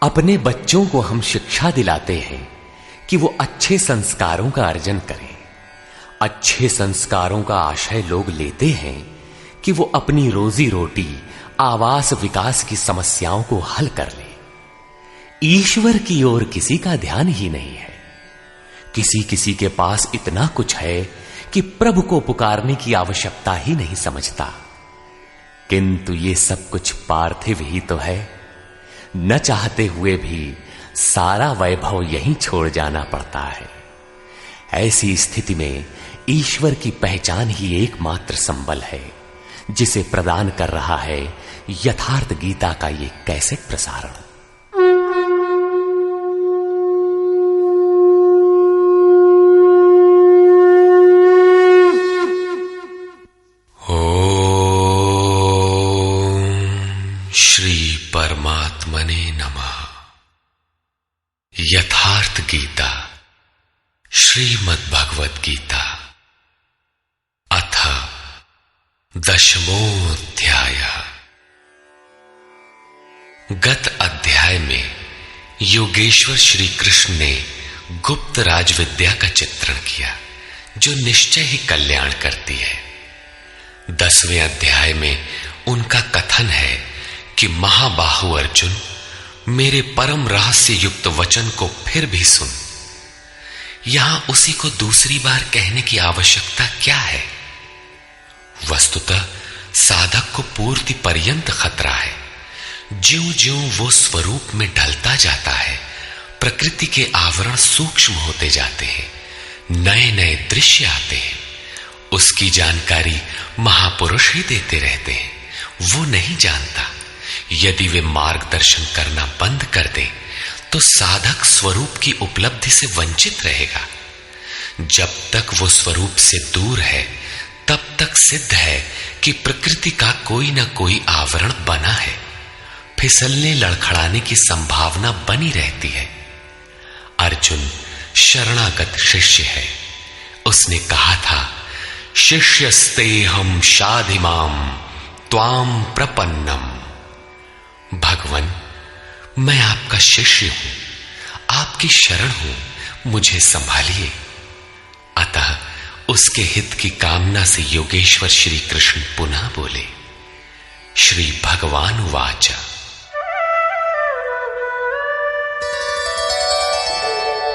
अपने बच्चों को हम शिक्षा दिलाते हैं कि वो अच्छे संस्कारों का अर्जन करें। अच्छे संस्कारों का आशय लोग लेते हैं कि वो अपनी रोजी रोटी, आवास, विकास की समस्याओं को हल कर ले। ईश्वर की ओर किसी का ध्यान ही नहीं है। किसी किसी के पास इतना कुछ है कि प्रभु को पुकारने की आवश्यकता ही नहीं समझता। किंतु ये सब कुछ पार्थिव ही तो है। न चाहते हुए भी सारा वैभव यहीं छोड़ जाना पड़ता है। ऐसी स्थिति में ईश्वर की पहचान ही एकमात्र संबल है, जिसे प्रदान कर रहा है यथार्थ गीता का ये कैसेट प्रसारण। परमात्मने नमः। यथार्थ गीता, श्रीमद् भगवद गीता, अथ 10वां अध्याय। गत अध्याय में योगेश्वर श्री कृष्ण ने गुप्त राजविद्या का चित्रण किया, जो निश्चय ही कल्याण करती है। 10वें अध्याय में उनका कथन है कि महाबाहु अर्जुन, मेरे परम रहस्य युक्त वचन को फिर भी सुन। यहां उसी को दूसरी बार कहने की आवश्यकता क्या है? वस्तुतः साधक को पूर्ति पर्यंत खतरा है। ज्यों ज्यों वो स्वरूप में ढलता जाता है, प्रकृति के आवरण सूक्ष्म होते जाते हैं, नए नए दृश्य आते हैं। उसकी जानकारी महापुरुष ही देते रहते हैं, वो नहीं जानता। यदि वे मार्गदर्शन करना बंद कर दे तो साधक स्वरूप की उपलब्धि से वंचित रहेगा। जब तक वो स्वरूप से दूर है, तब तक सिद्ध है कि प्रकृति का कोई ना कोई आवरण बना है। फिसलने लड़खड़ाने की संभावना बनी रहती है। अर्जुन शरणागत शिष्य है। उसने कहा था, शिष्यस्तेहं शाधिमाम त्वाम प्रपन्नम। भगवान, मैं आपका शिष्य हूं, आपकी शरण हूं, मुझे संभालिए। अतः उसके हित की कामना से योगेश्वर श्री कृष्ण पुनः बोले। श्री भगवान उवाच।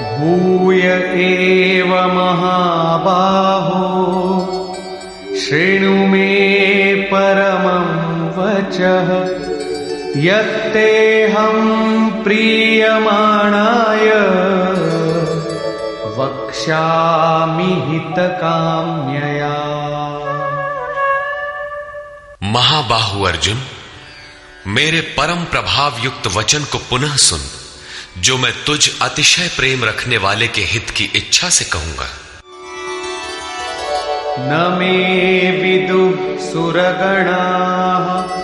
भूय एव महाबाहो शृणु मे परमं वचः यत्तेऽहं प्रीयमाणाय वक्ष्यामि हितकाम्यया। महाबाहु अर्जुन, मेरे परम प्रभाव युक्त वचन को पुनः सुन, जो मैं तुझ अतिशय प्रेम रखने वाले के हित की इच्छा से कहूंगा। न मे विदुः सुरगणाः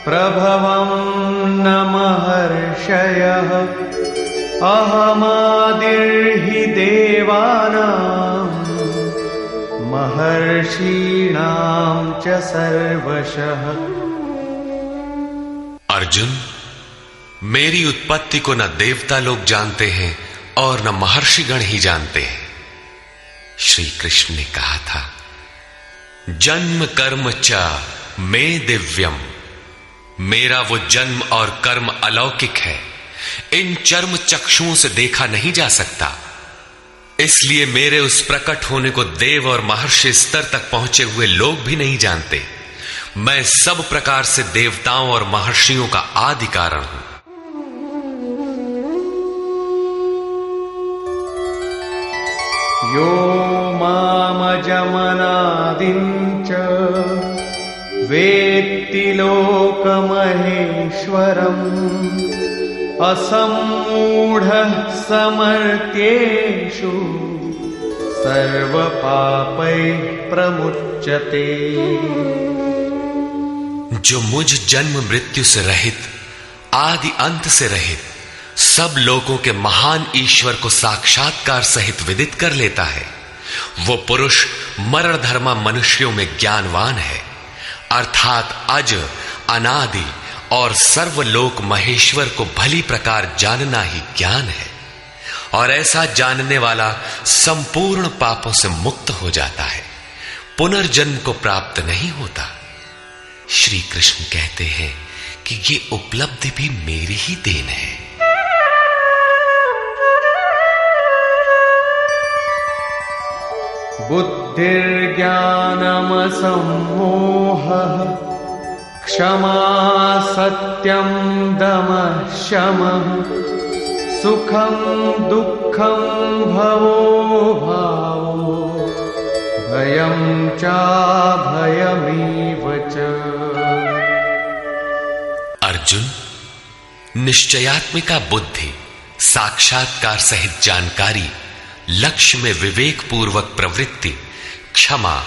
प्रभवं न महर्षयः अहमादिर्हि देवानां महर्षीणां च सर्वशः। अर्जुन, मेरी उत्पत्ति को न देवता लोग जानते हैं और न महर्षिगण ही जानते हैं। श्री कृष्ण ने कहा था, जन्म कर्म च मे दिव्यम। मेरा वो जन्म और कर्म अलौकिक है, इन चर्म चक्षुओं से देखा नहीं जा सकता। इसलिए मेरे उस प्रकट होने को देव और महर्षि स्तर तक पहुंचे हुए लोग भी नहीं जानते। मैं सब प्रकार से देवताओं और महर्षियों का आदि कारण हूं। यो मामजमनादिं च वेत्ति लोकमहेश्वरम् असम्मूढः समर्थ्येषु सर्वपापैः प्रमुच्यते। जो मुझ जन्म मृत्यु से रहित, आदि अंत से रहित, सब लोगों के महान ईश्वर को साक्षात्कार सहित विदित कर लेता है, वो पुरुष मरणधर्मा मनुष्यों में ज्ञानवान है, अर्थात अज, अनादि और सर्वलोक महेश्वर को भली प्रकार जानना ही ज्ञान है, और ऐसा जानने वाला संपूर्ण पापों से मुक्त हो जाता है, पुनर्जन्म को प्राप्त नहीं होता। श्री कृष्ण कहते हैं कि ये उपलब्धि भी मेरी ही देन है। बुद्धिर्ज्ञानमसम्मोहः क्षमा सत्यं दमः शमः सुखं दुःखं भवो भावो भयं चाभयमेव च। अर्जुन, निश्चयात्मिका बुद्धि, साक्षात्कार सहित जानकारी, लक्ष्य में विवेक पूर्वक प्रवृत्ति, क्षमा,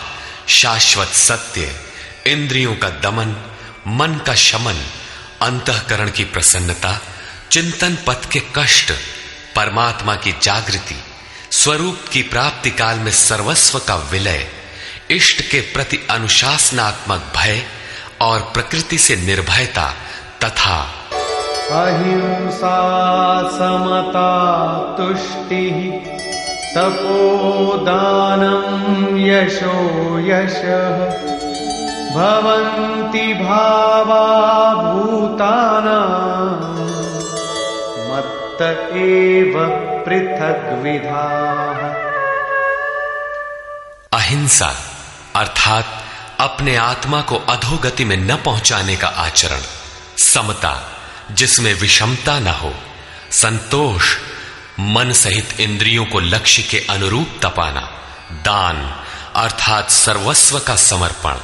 शाश्वत सत्य, इंद्रियों का दमन, मन का शमन, अंतःकरण की प्रसन्नता, चिंतन पथ के कष्ट, परमात्मा की जागृति, स्वरूप की प्राप्ति काल में सर्वस्व का विलय, इष्ट के प्रति अनुशासनात्मक भय और प्रकृति से निर्भयता तथा अहिंसा समता तुष्टिः तपोदानं यशो यशः भवन्ति भावा भूतानां मत्त एव पृथग्विधाः। अहिंसा अर्थात अपने आत्मा को अधोगति में न पहुंचाने का आचरण, समता जिसमें विषमता न हो, संतोष मन सहित इंद्रियों को लक्ष्य के अनुरूप तपाना, दान अर्थात सर्वस्व का समर्पण,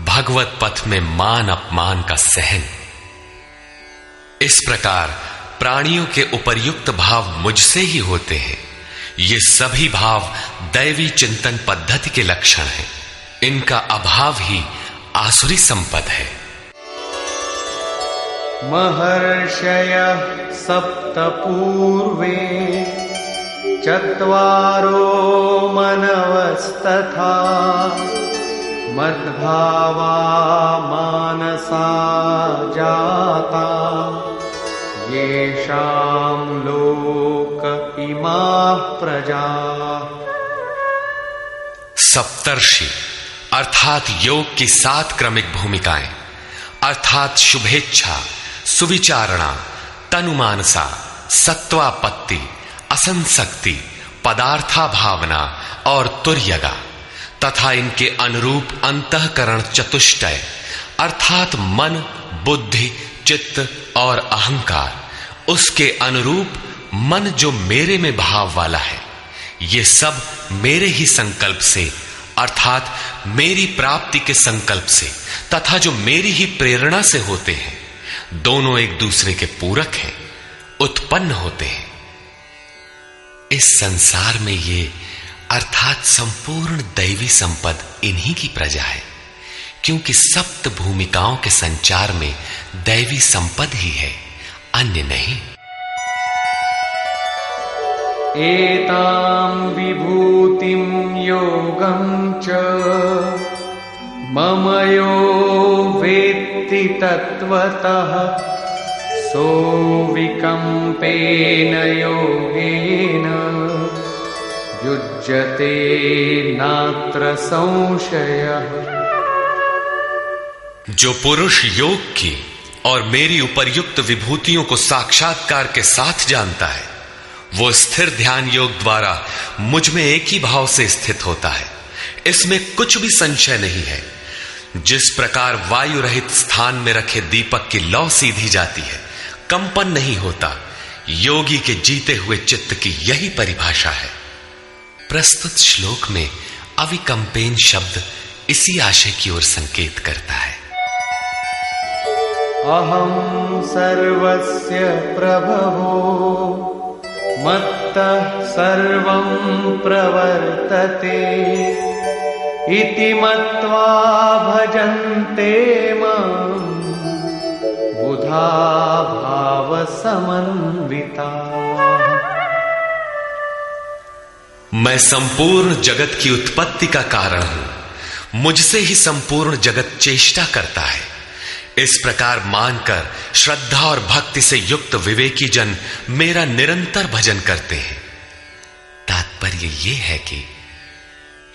भगवत पथ में मान अपमान का सहन। इस प्रकार प्राणियों के उपर्युक्त भाव मुझसे ही होते हैं। ये सभी भाव दैवी चिंतन पद्धति के लक्षण हैं। इनका अभाव ही आसुरी संपद है। महर्षयः सप्त पूर्वे चत्वारो मनवस्तथा मद्भावा मानसा जाता येषां लोक इमाः प्रजाः। सप्तर्षि अर्थात योग की 7 क्रमिक भूमिकाएं अर्थात शुभेच्छा, सुविचारणा, तनुमानसा, सत्वापत्ति, असंसक्ति, पदार्था भावना और तुर्यगा तथा इनके अनुरूप अंतःकरण चतुष्टय अर्थात मन, बुद्धि, चित्त और अहंकार, उसके अनुरूप मन जो मेरे में भाव वाला है, ये सब मेरे ही संकल्प से अर्थात मेरी प्राप्ति के संकल्प से तथा जो मेरी ही प्रेरणा से होते हैं, दोनों एक दूसरे के पूरक हैं, उत्पन्न होते हैं। इस संसार में ये अर्थात संपूर्ण दैवी संपद इन्हीं की प्रजा है, क्योंकि सप्त भूमिकाओं के संचार में दैवी संपद ही है, अन्य नहीं। एतां विभूतिं योगं च मम यो वेत्ति तत्वतः सोऽविकम्पेन योगेन युज्यते नात्र संशयः। जो पुरुष योग की और मेरी उपर्युक्त विभूतियों को साक्षात्कार के साथ जानता है, वो स्थिर ध्यान योग द्वारा मुझ में एक ही भाव से स्थित होता है। इसमें कुछ भी संशय नहीं है। जिस प्रकार वायु रहित स्थान में रखे दीपक की लौ सीधी जाती है, कंपन नहीं होता, योगी के जीते हुए चित्त की यही परिभाषा है। प्रस्तुत श्लोक में अविकंपेन शब्द इसी आशय की ओर संकेत करता है। अहं सर्वस्य प्रभवो मत्तः सर्वं प्रवर्तते इति मत्वा भजन्ते मां बुधा भाव समन्विता। मैं संपूर्ण जगत की उत्पत्ति का कारण हूं, मुझसे ही संपूर्ण जगत चेष्टा करता है। इस प्रकार मानकर श्रद्धा और भक्ति से युक्त विवेकी जन मेरा निरंतर भजन करते हैं। तात्पर्य यह है कि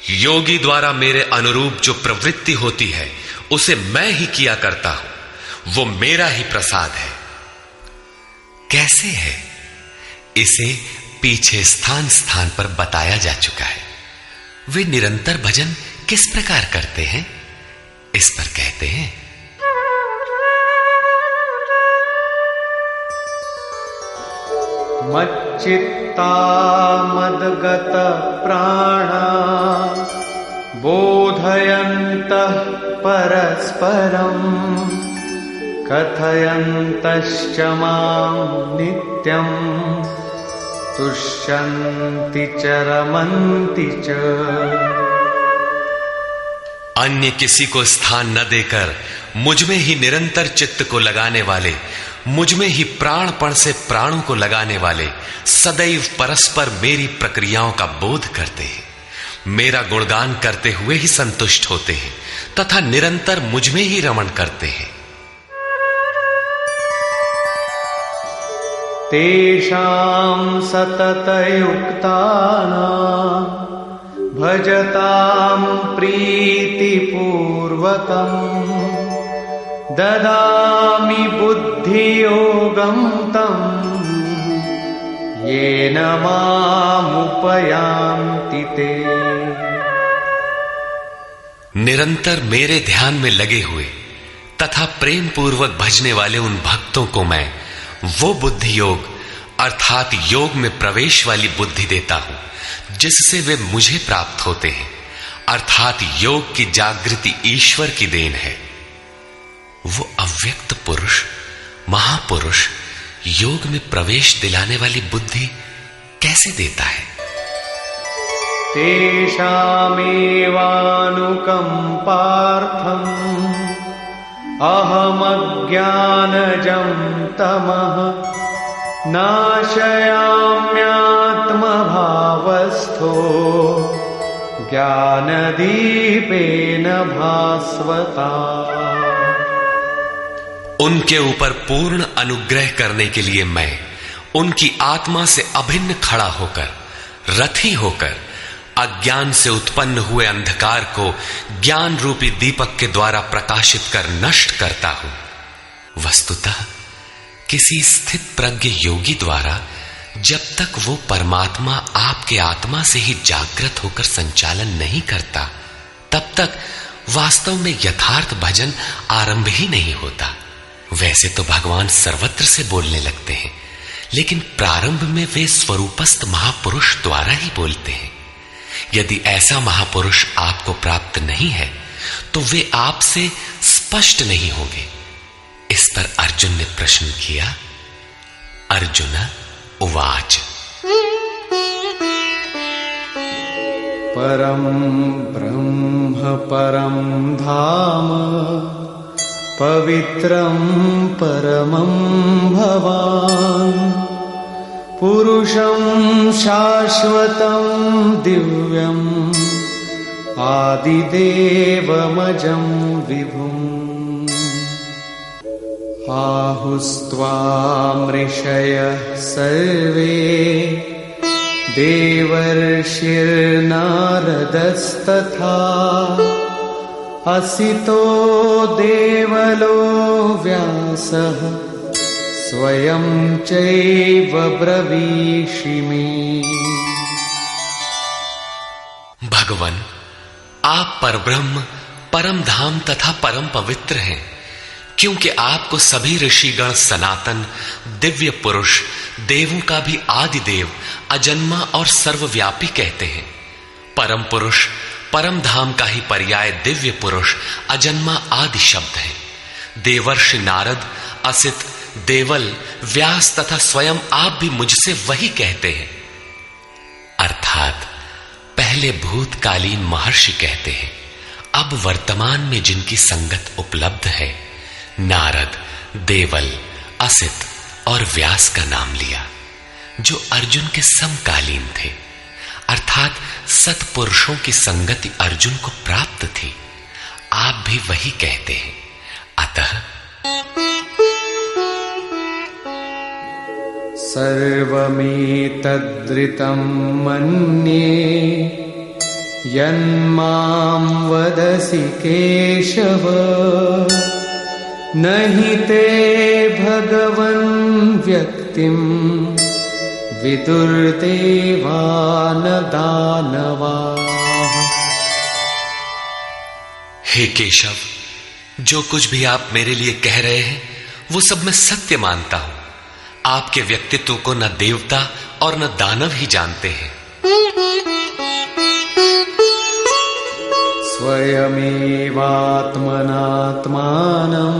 योगी द्वारा मेरे अनुरूप जो प्रवृत्ति होती है उसे मैं ही किया करता हूं, वो मेरा ही प्रसाद है। कैसे है इसे पीछे स्थान स्थान पर बताया जा चुका है। वे निरंतर भजन किस प्रकार करते हैं, इस पर कहते हैं, मच्चित्ता मद्गत प्राणा बोधयन्तः परस्परम् कथयन्तश्च मां नित्यं तुष्यन्ति च रमन्ति च। अन्य किसी को स्थान न देकर मुझ में ही निरंतर चित्त को लगाने वाले, मुझ में ही प्राणपण से प्राणों को लगाने वाले सदैव परस्पर मेरी प्रक्रियाओं का बोध करते हैं, मेरा गुणगान करते हुए ही संतुष्ट होते हैं तथा निरंतर मुझ में ही रमण करते हैं। तेषां सततयुक्तानां भजतां प्रीतिपूर्वकं ददामि बुद्धियोगं तं येन मामुपयान्ति ते। निरंतर मेरे ध्यान में लगे हुए तथा प्रेम पूर्वक भजने वाले उन भक्तों को मैं वो बुद्धि योग अर्थात योग में प्रवेश वाली बुद्धि देता हूं जिससे वे मुझे प्राप्त होते हैं, अर्थात योग की जागृति ईश्वर की देन है। वो अव्यक्त पुरुष महापुरुष योग में प्रवेश दिलाने वाली बुद्धि कैसे देता है? तेषामेवानुकंपार्थम् अहमज्ञानजं तमः नाशयाम्यात्मभावस्थो ज्ञानदीपेन भास्वता। उनके ऊपर पूर्ण अनुग्रह करने के लिए मैं उनकी आत्मा से अभिन्न खड़ा होकर रथी होकर अज्ञान से उत्पन्न हुए अंधकार को ज्ञान रूपी दीपक के द्वारा प्रकाशित कर नष्ट करता हूं। वस्तुतः किसी स्थित प्रज्ञ योगी द्वारा जब तक वो परमात्मा आपके आत्मा से ही जागृत होकर संचालन नहीं करता तब तक वास्तव में यथार्थ भजन आरंभ ही नहीं होता। वैसे तो भगवान सर्वत्र से बोलने लगते हैं, लेकिन प्रारंभ में वे स्वरूपस्थ महापुरुष द्वारा ही बोलते हैं। यदि ऐसा महापुरुष आपको प्राप्त नहीं है तो वे आपसे स्पष्ट नहीं होंगे। इस पर अर्जुन ने प्रश्न किया। अर्जुन उवाच परम ब्रह्म परम धाम पवित्रं परमं भवान् पुरुषं शाश्वतं दिव्यम् आदिदेवमजं विभुम् आहुस्त्वामृषयः सर्वे देवर्षिर्नारदस्तथा असितो देवलो व्यासः स्वयं चैव ब्रवीषि मे। भगवान, आप परब्रह्म परम धाम तथा परम पवित्र हैं, क्योंकि आपको सभी ऋषिगण सनातन दिव्य पुरुष देवों का भी आदि देव अजन्मा और सर्वव्यापी कहते हैं। परम पुरुष परम धाम का ही पर्याय दिव्य पुरुष अजन्मा आदि शब्द है। देवर्षि नारद असित देवल व्यास तथा स्वयं आप भी मुझसे वही कहते हैं। अर्थात पहले भूतकालीन महर्षि कहते हैं, अब वर्तमान में जिनकी संगत उपलब्ध है नारद देवल असित और व्यास का नाम लिया, जो अर्जुन के समकालीन थे, अर्थात सत्पुरुषों की संगति अर्जुन को प्राप्त थी। आप भी वही कहते हैं। अतः सर्वमेतद्ऋतं मन्ये यन्मां वदसि केशव नहि ते भगवन् व्यक्तिं विदुर्देवान दानवाः। हे केशव, जो कुछ भी आप मेरे लिए कह रहे हैं वो सब मैं सत्य मानता हूं। आपके व्यक्तित्व को न देवता और न दानव ही जानते हैं। स्वयमेवात्मनात्मानं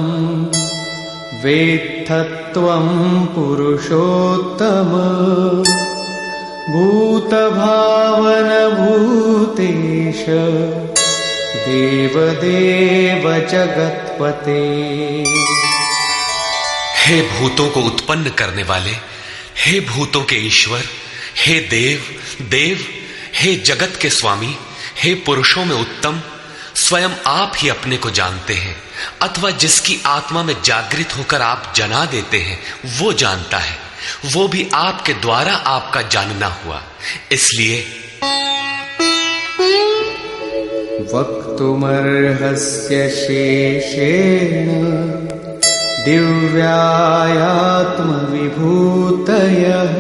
वेत्थत्वं पुरुषोत्तम भूतभावन भूतेश देवदेव जगत्पते। हे भूतों को उत्पन्न करने वाले, हे भूतों के ईश्वर, हे देव देव, हे जगत के स्वामी, हे पुरुषों में उत्तम, स्वयं आप ही अपने को जानते हैं अथवा जिसकी आत्मा में जागृत होकर आप जना देते हैं वो जानता है। वो भी आपके द्वारा आपका जानना हुआ। इसलिए वक्तुमर्हस्य शेषेण दिव्यायात्मविभूतयः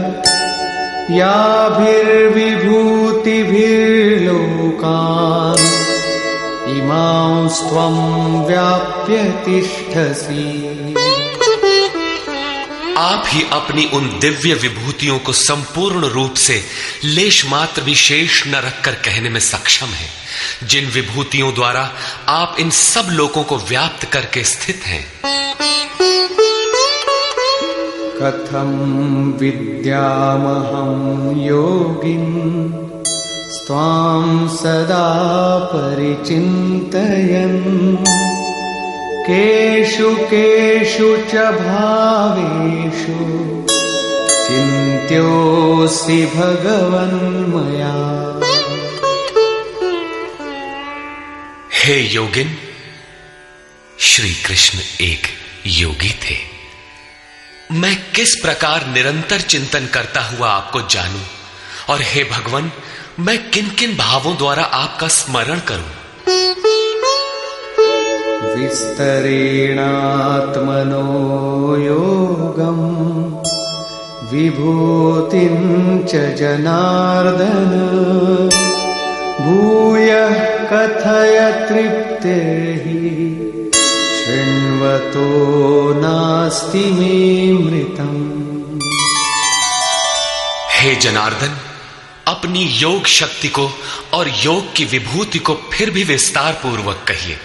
याभिर्विभूतिभिर्लोकान् इमांस्त्वं व्याप्य तिष्ठसि। आप ही अपनी उन दिव्य विभूतियों को संपूर्ण रूप से लेश मात्र भी शेष न रखकर कहने में सक्षम हैं, जिन विभूतियों द्वारा आप इन सब लोगों को व्याप्त करके स्थित हैं। कथं विद्यामहं योगिन् स्वां सदा परिचिन्तयन् केषु केषु च भावेषु चिन्त्योऽसि भगवन्मया। हे योगिन, श्री कृष्ण एक योगी थे। मैं किस प्रकार निरंतर चिंतन करता हुआ आपको जानूं, और हे भगवान, मैं किन किन भावों द्वारा आपका स्मरण करूं। विस्तरेणात्मनो योगं विभूतिं च जनार्दन भूयः कथय तृप्तिर्हि शृण्वतो नास्ति मे मृतम्। हे जनार्दन, अपनी योग शक्ति को और योग की विभूति को फिर भी विस्तार पूर्वक कहिए।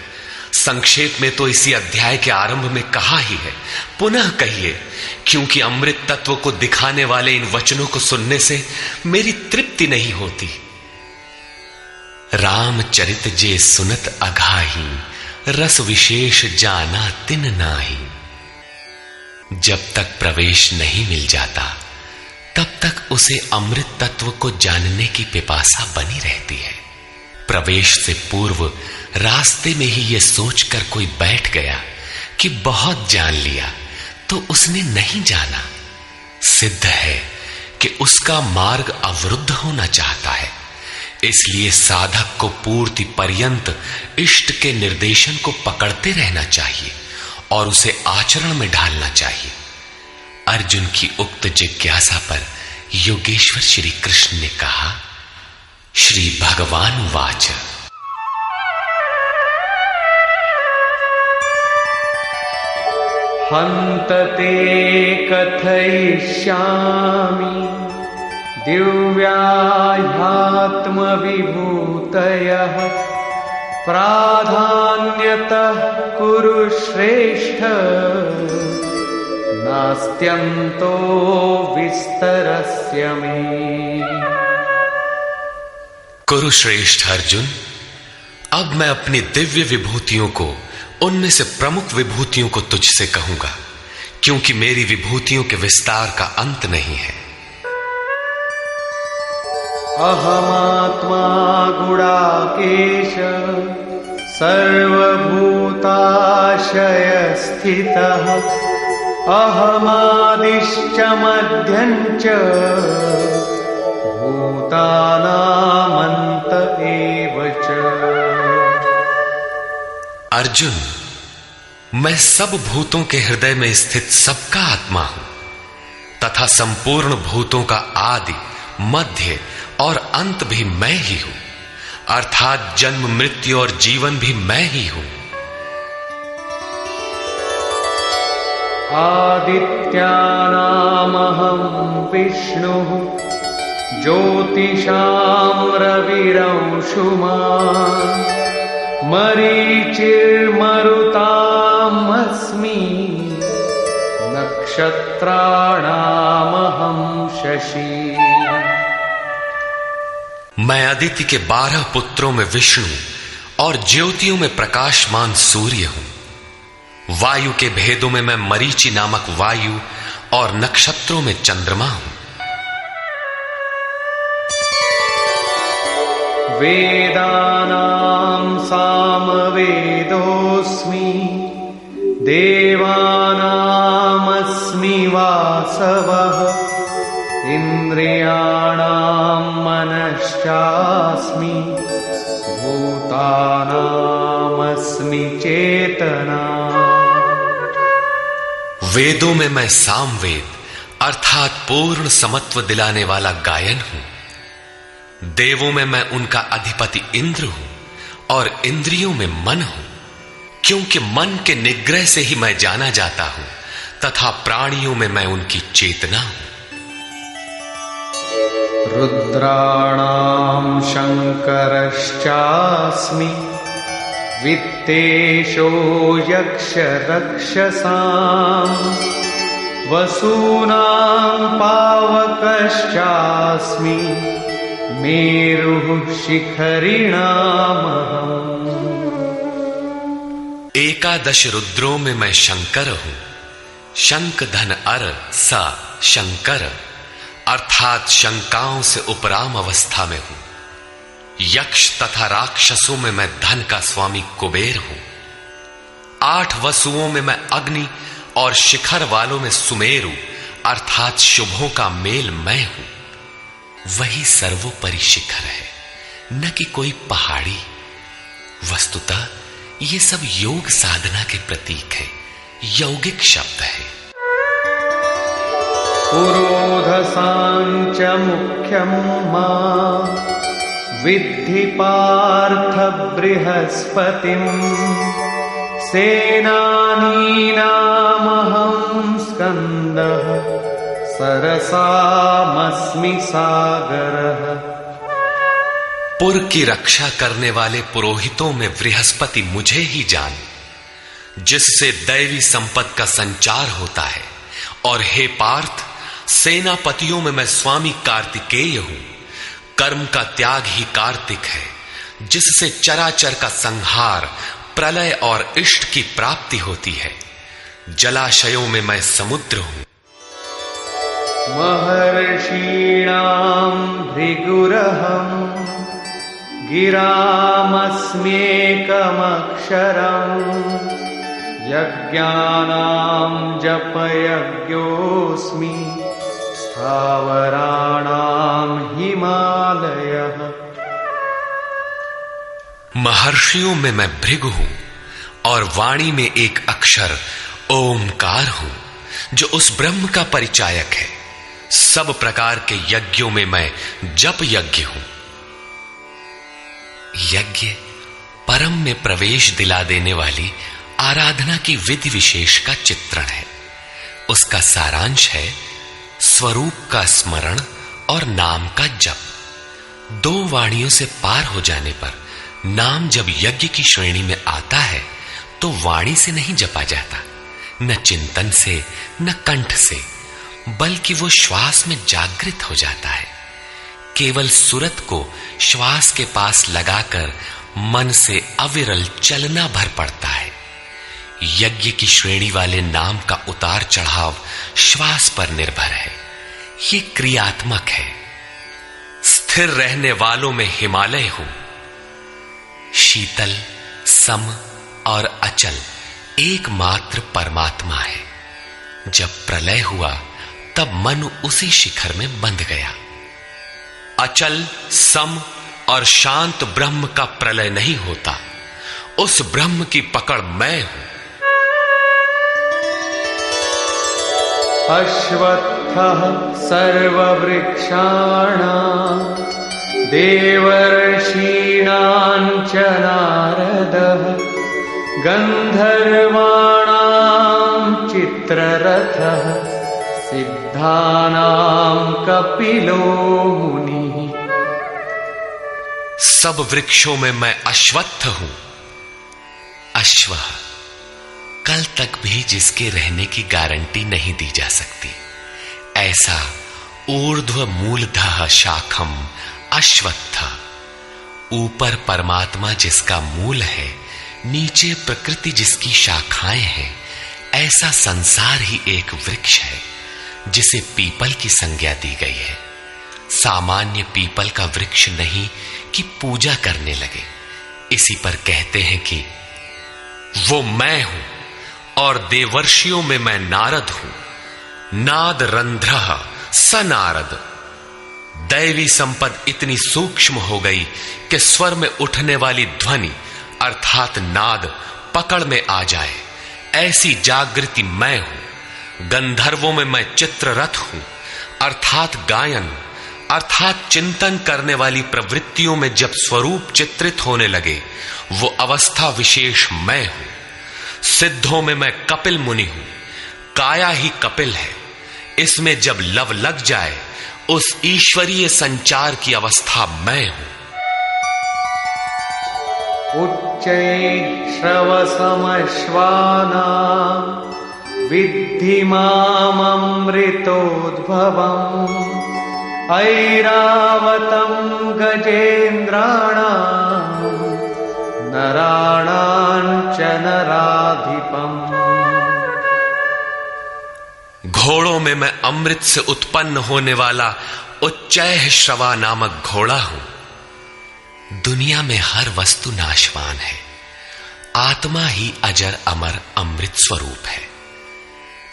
संक्षेप में तो इसी अध्याय के आरंभ में कहा ही है, पुनः कहिए, क्योंकि अमृत तत्व को दिखाने वाले इन वचनों को सुनने से मेरी तृप्ति नहीं होती। रामचरित जे सुनत अघाही रस विशेष जाना तिन नाही। जब तक प्रवेश नहीं मिल जाता तब तक उसे अमृत तत्व को जानने की पिपासा बनी रहती है। प्रवेश से पूर्व रास्ते में ही यह सोचकर कोई बैठ गया कि बहुत जान लिया, तो उसने नहीं जाना। सिद्ध है कि उसका मार्ग अवरुद्ध होना चाहता है। इसलिए साधक को पूर्ति पर्यंत इष्ट के निर्देशन को पकड़ते रहना चाहिए और उसे आचरण में ढालना चाहिए। अर्जुन की उक्त जिज्ञासा पर योगेश्वर श्री कृष्ण ने कहा, श्री भगवान वाच, हन्त ते कथयिष्यामि दिव्याह्यात्मविभूतयः प्राधान्यतः कुरु श्रेष्ठ नास्त्यन्तो विस्तरस्य मे। कुरुश्रेष्ठ अर्जुन, अब मैं अपनी दिव्य विभूतियों को, उनमें से प्रमुख विभूतियों को तुझसे कहूंगा, क्योंकि मेरी विभूतियों के विस्तार का अंत नहीं है। अहमात्मा गुणाकेश सर्वभूताशय स्थितः अहमादिशेषसङ्ख्योऽहम् आदिश्च मध्यं च भूतानामन्त एव च। अर्जुन, मैं सब भूतों के हृदय में स्थित सबका आत्मा हूं तथा संपूर्ण भूतों का आदि, मध्य और अंत भी मैं ही हूं, अर्थात जन्म, मृत्यु और जीवन भी मैं ही हूं। आदित्यानामहं विष्णुः ज्योतिषां रविरंशुमान् मरीचिर्मरुतामस्मि नक्षत्राणामहं शशि। मैं अदिति के 12 पुत्रों में विष्णु और ज्योतियों में प्रकाशमान सूर्य हूं। वायु के भेदों में मैं मरीचि नामक वायु और नक्षत्रों में चंद्रमा हूं। वेदानां सामवेदोऽस्मि देवानामस्मि वासवः इन्द्रियाणां मनश्चास्मि भूतानामस्मि चेतना। वेदों में मैं सामवेद अर्थात पूर्ण समत्व दिलाने वाला गायन हूं। देवों में मैं उनका अधिपति इंद्र हूं और इंद्रियों में मन हूं, क्योंकि मन के निग्रह से ही मैं जाना जाता हूं तथा प्राणियों में मैं उनकी चेतना हूं। रुद्राणां शंकरश्चास्मि वित्तेशो यक्षरक्षसां वसूनां पावकश्चास्मि मेरुः शिखरिणामहम्। 11 रुद्रों में मैं शंकर हूं। शंख धन अर सा शंकर अर्थात शंकाओं से उपराम अवस्था में हूं। यक्ष तथा राक्षसों में मैं धन का स्वामी कुबेर हूं। 8 वसुओं में मैं अग्नि और शिखर वालों में सुमेरु अर्थात शुभों का मेल मैं हूं। वही सर्वोपरि शिखर है, न कि कोई पहाड़ी। वस्तुतः ये सब योग साधना के प्रतीक है, यौगिक शब्द है। पुरोधसांच मुख्यं मां विद्धि पार्थ बृहस्पतिं सेनानीनामहं स्कन्दः सरसामस्मि सागरः। पुर की रक्षा करने वाले पुरोहितों में बृहस्पति मुझे ही जान, जिससे दैवी संपत्ति का संचार होता है। और हे पार्थ, सेनापतियों में मैं स्वामी कार्तिकेय हूं। कर्म का त्याग ही कार्तिक है, जिससे चराचर का संहार, प्रलय और इष्ट की प्राप्ति होती है। जलाशयों में मैं समुद्र हूं। महर्षीणां भृगुरहं गिरामस्म्येकमक्षरम् यज्ञानां जपयज्ञोऽस्मि स्थावराणां हिमालयः। महर्षियों में मैं भृगु हूं और वाणी में एक अक्षर ओमकार हूं, जो उस ब्रह्म का परिचायक है। सब प्रकार के यज्ञों में मैं जप यज्ञ हूं। यज्ञ परम में प्रवेश दिला देने वाली आराधना की विधि विशेष का चित्रण है। उसका सारांश है स्वरूप का स्मरण और नाम का जप। 2 वाणियों से पार हो जाने पर नाम जब यज्ञ की श्रेणी में आता है तो वाणी से नहीं जपा जाता, न चिंतन से, न कंठ से, बल्कि वो श्वास में जागृत हो जाता है। केवल सुरत को श्वास के पास लगाकर मन से अविरल चलना भर पड़ता है। यज्ञ की श्रेणी वाले नाम का उतार चढ़ाव श्वास पर निर्भर है। ये क्रियात्मक है। स्थिर रहने वालों में हिमालय हूं। शीतल, सम और अचल एकमात्र परमात्मा है। जब प्रलय हुआ तब मन उसी शिखर में बंध गया। अचल, सम और शांत ब्रह्म का प्रलय नहीं होता, उस ब्रह्म की पकड़ मैं हूं। अश्वत्थः सर्ववृक्षाणां देवर्षीणां च नारदः गन्धर्वाणां चित्ररथः सिद्धानां कपिलो मुनिः। सब वृक्षों में मैं अश्वत्थ हूं। अश्व कल तक भी जिसके रहने की गारंटी नहीं दी जा सकती, ऐसा ऊर्ध्व मूलधः शाखम अश्वत्थ। ऊपर परमात्मा जिसका मूल है, नीचे प्रकृति जिसकी शाखाएं हैं, ऐसा संसार ही एक वृक्ष है जिसे पीपल की संज्ञा दी गई है। सामान्य पीपल का वृक्ष नहीं कि पूजा करने लगे। इसी पर कहते हैं कि वो मैं हूं और देवर्षियों में मैं नारद हूं। नाद रंध्रः स नारद। दैवी संपद इतनी सूक्ष्म हो गई कि स्वर में उठने वाली ध्वनि अर्थात नाद पकड़ में आ जाए, ऐसी जागृति मैं हूं। गंधर्वों में मैं चित्ररथ हूं, अर्थात गायन अर्थात चिंतन करने वाली प्रवृत्तियों में जब स्वरूप चित्रित होने लगे, वो अवस्था विशेष मैं हूं। सिद्धों में मैं कपिल मुनि हूं, काया ही कपिल है। इसमें जब लव लग जाए, उस ईश्वरीय संचार की अवस्था मैं हूं। उच्चैश्रवसमश्वानां विद्धि माममृतोद्भवम् ऐरावतं गजेन्द्राणां नराणां च नराधिपम्। घोड़ों में मैं अमृत से उत्पन्न होने वाला उच्चैः श्रवा नामक घोड़ा हूं। दुनिया में हर वस्तु नाशवान है, आत्मा ही अजर अमर अमृत स्वरूप है।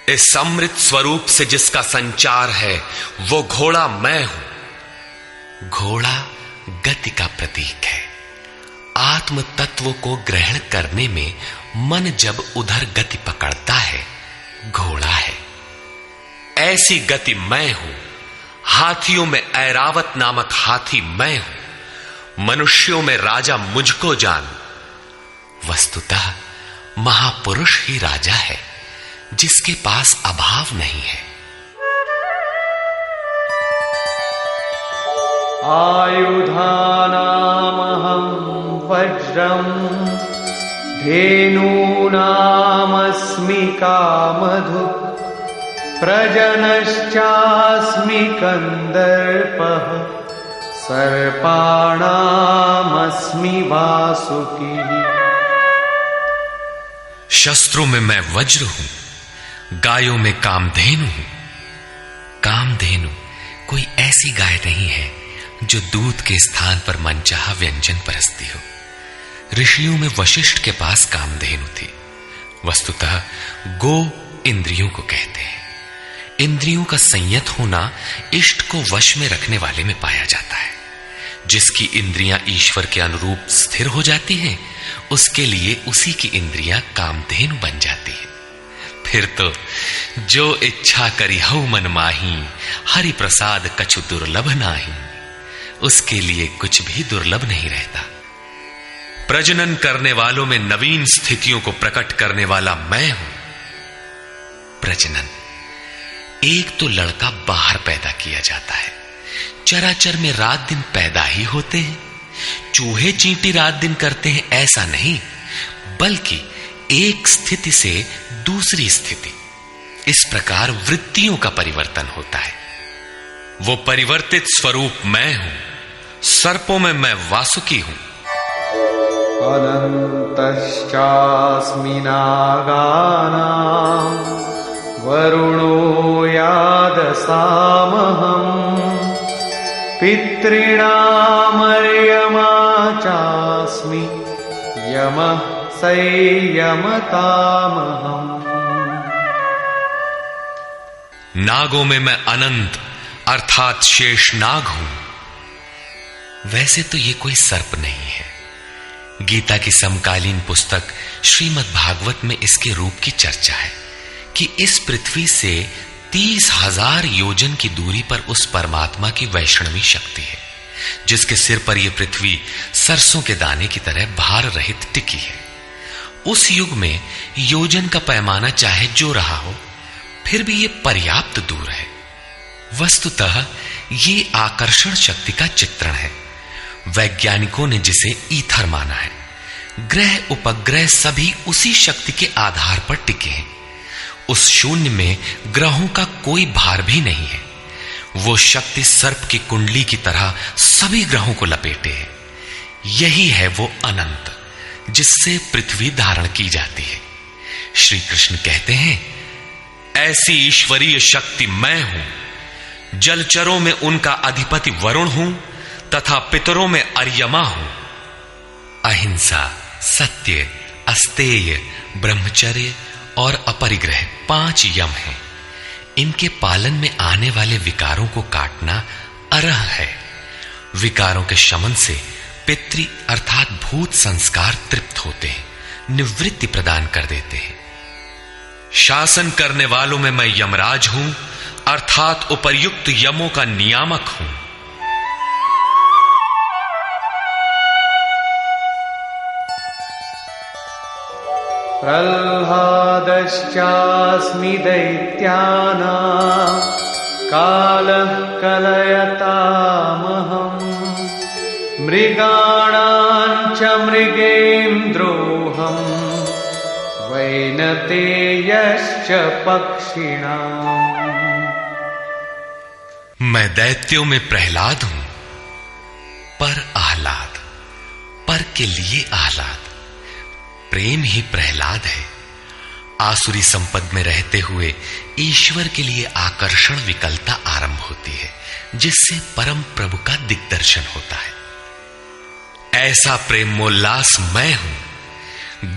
इस अमृत स्वरूप से जिसका संचार है, वो घोड़ा मैं हूं। घोड़ा गति का प्रतीक है। आत्म तत्व को ग्रहण करने में मन जब उधर गति पकड़ता है, घोड़ा है। ऐसी गति मैं हूं। हाथियों में ऐरावत नामक हाथी मैं हूं। मनुष्यों में राजा मुझको जान। वस्तुतः महापुरुष ही राजा है, जिसके पास अभाव नहीं है। आयुधानामहं वज्रं धेनूनामस्मि कामधु प्रजनश्चास्मि कंदर्पः सर्पाणामस्मि वासुकी। शस्त्रों में मैं वज्र हूं, गायों में कामधेनु हूं। कामधेनु कोई ऐसी गाय नहीं है जो दूध के स्थान पर मनचाहा व्यंजन परसती हो। ऋषियों में वशिष्ठ के पास कामधेनु थी। वस्तुतः गो इंद्रियों को कहते हैं। इंद्रियों का संयत होना इष्ट को वश में रखने वाले में पाया जाता है। जिसकी इंद्रियां ईश्वर के अनुरूप स्थिर हो जाती हैं, उसके लिए उसी की इंद्रियां कामधेनु बन जाती है। फिर तो जो इच्छा करी हऊ मन माही, हरि प्रसाद कछु दुर्लभ नाही। उसके लिए कुछ भी दुर्लभ नहीं रहता। प्रजनन करने वालों में नवीन स्थितियों को प्रकट करने वाला मैं हूं। प्रजनन, एक तो लड़का बाहर पैदा किया जाता है। चराचर में रात दिन पैदा ही होते हैं। चूहे चींटी रात दिन करते हैं, ऐसा नहीं, बल्कि एक स्थिति से दूसरी स्थिति, इस प्रकार वृत्तियों का परिवर्तन होता है। वो परिवर्तित स्वरूप मैं हूं। सर्पों में मैं वासुकी हूं। अनन्तश्चास्मि नागानां वरुणो यादसामहम् पितॄणामर्यमा चास्मि यमः संयमतामहम्। नागों में मैं अनंत अर्थात शेष नाग हूं। वैसे तो ये कोई सर्प नहीं है। गीता की समकालीन पुस्तक श्रीमद् भागवत में इसके रूप की चर्चा है कि इस पृथ्वी से 30,000 योजन की दूरी पर उस परमात्मा की वैष्णवी शक्ति है, जिसके सिर पर यह पृथ्वी सरसों के दाने की तरह भार रहित टिकी है। उस युग में योजन का पैमाना चाहे जो रहा हो, फिर भी यह पर्याप्त दूर है। वस्तुतः ये आकर्षण शक्ति का चित्रण है। वैज्ञानिकों ने जिसे ईथर माना है। ग्रह उपग्रह सभी उसी शक्ति के आधार पर टिके हैं। उस शून्य में ग्रहों का कोई भार भी नहीं है। वो शक्ति सर्प की कुंडली की तरह सभी ग्रहों को लपेटे है। यही है वो अनंत, जिससे पृथ्वी धारण की जाती है। श्री कृष्ण कहते हैं, ऐसी ईश्वरीय शक्ति मैं हूं। जलचरों में उनका अधिपति वरुण हूं तथा पितरों में अर्यमा हूं। अहिंसा, सत्य, अस्तेय, ब्रह्मचर्य और अपरिग्रह 5 यम हैं। इनके पालन में आने वाले विकारों को काटना अरह है। विकारों के शमन से पितृ अर्थात भूत संस्कार तृप्त होते हैं, निवृत्ति प्रदान कर देते हैं। शासन करने वालों में मैं यमराज हूं अर्थात उपर्युक्त यमों का नियामक हूं। प्रह्लादश्चास्मि दैत्यानां कालः कलयतामहम् मृगाणां च मृगेन्द्रोऽहम् वैनतेयश्च पक्षिणाम्। मैं दैत्यों में प्रहलाद हूं, पर आह्लाद, पर के लिए आह्लाद। प्रेम ही प्रहलाद है। आसुरी संपद में रहते हुए ईश्वर के लिए आकर्षण विकलता आरंभ होती है, जिससे परम प्रभु का दिग्दर्शन होता है। ऐसा प्रेमोल्लास मैं हूं।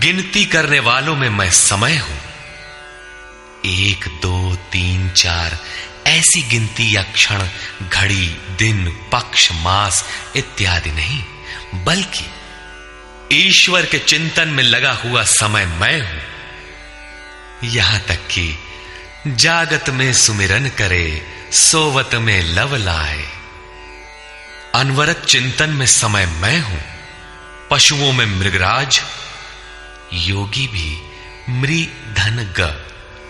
गिनती करने वालों में मैं समय हूं। 1, 2, 3, 4 ऐसी गिनती या क्षण, घड़ी, दिन, पक्ष, मास इत्यादि नहीं, बल्कि ईश्वर के चिंतन में लगा हुआ समय मैं हूं। यहां तक कि जागत में सुमिरन करे, सोवत में लव लाए। अनवरत चिंतन में समय मैं हूं। पशुओं में मृगराज, योगी भी मृधन ग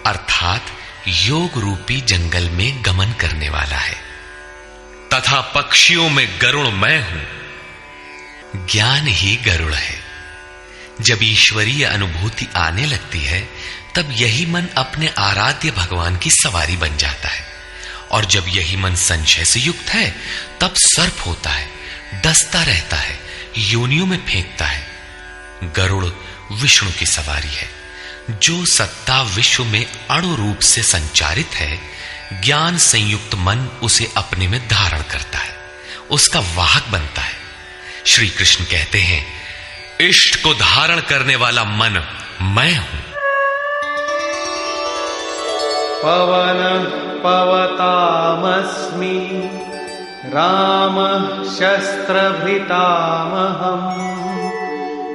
अर्थात योग रूपी जंगल में गमन करने वाला है। तथा पक्षियों में गरुड़ मैं हूं। ज्ञान ही गरुड़ है। जब ईश्वरीय अनुभूति आने लगती है, तब यही मन अपने आराध्य भगवान की सवारी बन जाता है। और जब यही मन संशय से युक्त है, तब सर्प होता है, डसता रहता है, योनियों में फेंकता है। गरुड़ विष्णु की सवारी है। जो सत्ता विश्व में अणु रूप से संचारित है, ज्ञान संयुक्त मन उसे अपने में धारण करता है, उसका वाहक बनता है। श्री कृष्ण कहते हैं, इष्ट को धारण करने वाला मन मैं हूं। पवन पवतामस्मि रामः शस्त्रभृतामहम्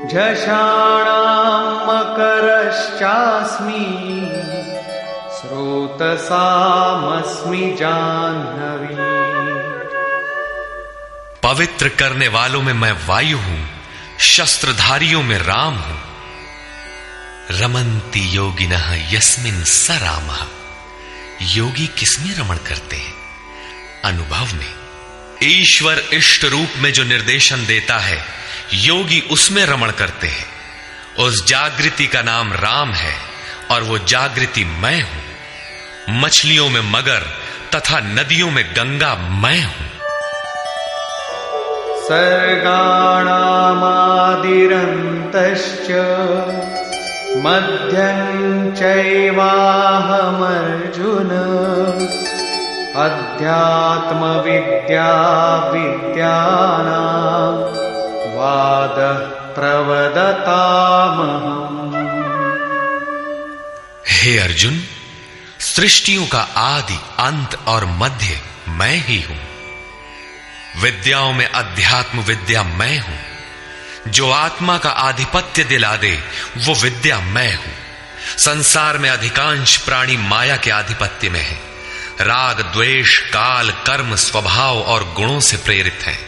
झषाणां मकरश्चास्मि स्रोतसामस्मि जाह्नवी। पवित्र करने वालों में मैं वायु हूं, शस्त्रधारियों में राम हूं। रमन्ति योगिनः यस्मिन् स रामः। योगी किसमें रमण करते हैं? अनुभव में। ईश्वर इष्ट रूप में जो निर्देशन देता है, योगी उसमें रमण करते हैं। उस जागृति का नाम राम है और वो जागृति मैं हूं। मछलियों में मगर तथा नदियों में गंगा मैं हूं। सर्गाणामादिरन्तश्च मध्यं चैवाहमर्जुन अध्यात्मविद्या विद्यानां वादः प्रवदतामहम्। हे अर्जुन, सृष्टियों का आदि, अंत और मध्य मैं ही हूं। विद्याओं में अध्यात्म विद्या मैं हूं। जो आत्मा का आधिपत्य दिला दे वो विद्या मैं हूं। संसार में अधिकांश प्राणी माया के आधिपत्य में है। राग, द्वेष, काल, कर्म, स्वभाव और गुणों से प्रेरित हैं।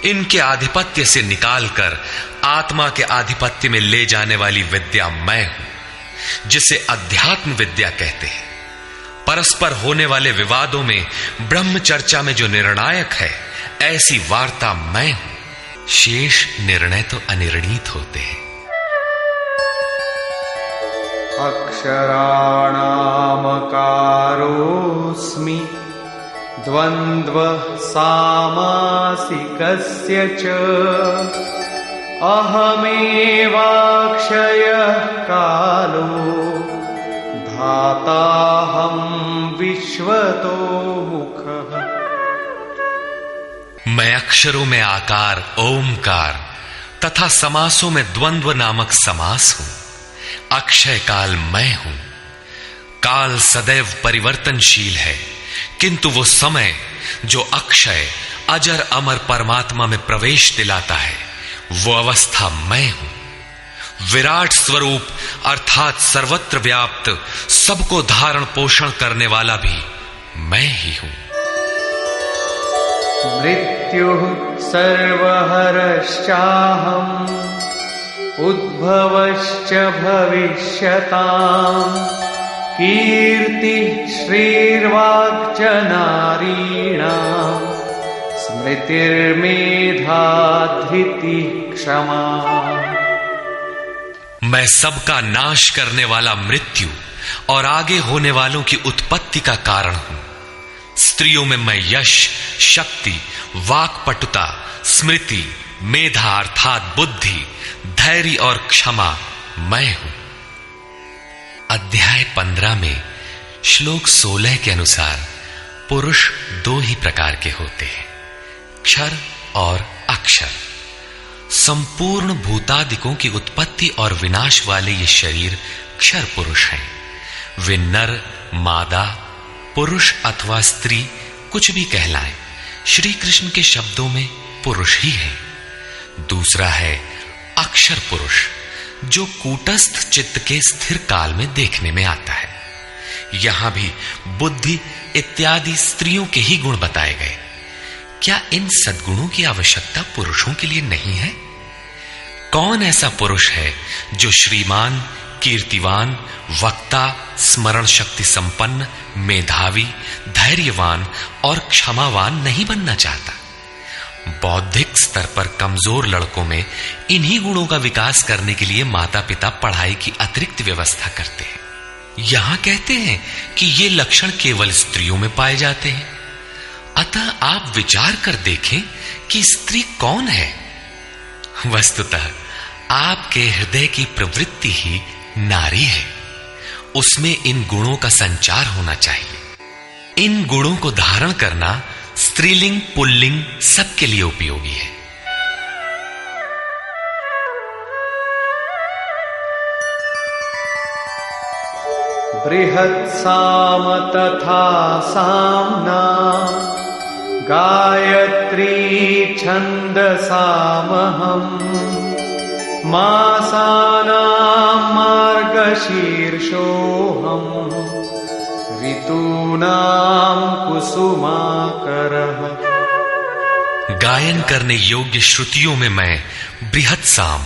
इनके आधिपत्य से निकालकर आत्मा के आधिपत्य में ले जाने वाली विद्या मैं हूं, जिसे अध्यात्म विद्या कहते हैं। परस्पर होने वाले विवादों में ब्रह्म चर्चा में जो निर्णायक है, ऐसी वार्ता मैं हूं। शेष निर्णय तो अनिर्णीत होते हैं। अक्षराणामकारोऽस्मि द्वन्द्व सामासिकस्य च अहमेवाक्षयः कालो धाताहं विश्वतो मुखः। मैं अक्षरों में आकार, ओमकार तथा समासों में द्वंद्व नामक समास हूं। अक्षय काल मैं हूं। काल सदैव परिवर्तनशील है, किंतु वो समय जो अक्षय अजर अमर परमात्मा में प्रवेश दिलाता है, वो अवस्था मैं हूं। विराट स्वरूप अर्थात सर्वत्र व्याप्त, सबको धारण पोषण करने वाला भी मैं ही हूं। मृत्युः सर्वहरश्चाहम् उद्भवश्च भविष्यताम् कीर्तिः श्रीर्वाक्च नारीणाम् स्मृतिर्मेधा धृतिः क्षमा। मैं सबका नाश करने वाला मृत्यु और आगे होने वालों की उत्पत्ति का कारण हूं। स्त्रियों में मैं यश, शक्ति, वाक्पटुता, स्मृति, मेधा अर्थात बुद्धि, धैर्य और क्षमा मैं हूं। अध्याय 15 में श्लोक 16 के अनुसार पुरुष दो ही प्रकार के होते हैं, क्षर और अक्षर। संपूर्ण भूतादिकों की उत्पत्ति और विनाश वाले ये शरीर क्षर पुरुष हैं। वे नर, मादा, पुरुष अथवा स्त्री कुछ भी कहलाएं, श्री कृष्ण के शब्दों में पुरुष ही है। दूसरा है अक्षर पुरुष, जो कूटस्थ चित्त के स्थिर काल में देखने में आता है। यहां भी बुद्धि इत्यादि स्त्रियों के ही गुण बताए गए। क्या इन सद्गुणों की आवश्यकता पुरुषों के लिए नहीं है? कौन ऐसा पुरुष है जो श्रीमान, कीर्तिवान, वक्ता, स्मरण शक्ति संपन्न, मेधावी, धैर्यवान और क्षमावान नहीं बनना चाहता? बौद्धिक स्तर पर कमजोर लड़कों में इन्हीं गुणों का विकास करने के लिए माता पिता पढ़ाई की अतिरिक्त व्यवस्था करते हैं। यहां कहते हैं कि ये लक्षण केवल स्त्रियों में पाए जाते हैं। अतः आप विचार कर देखें कि स्त्री कौन है। वस्तुतः आपके हृदय की प्रवृत्ति ही नारी है। उसमें इन गुणों का संचार होना चाहिए। इन गुणों को धारण करना स्त्रीलिंग पुल्लिंग सबके लिए उपयोगी है। बृहत्साम तथा साम्ना गायत्री छन्दसामहम् मासानां मार्गशीर्षोऽहम् ऋतूनां कुसुमाकरः। गायन करने योग्य श्रुतियों में मैं बृहत साम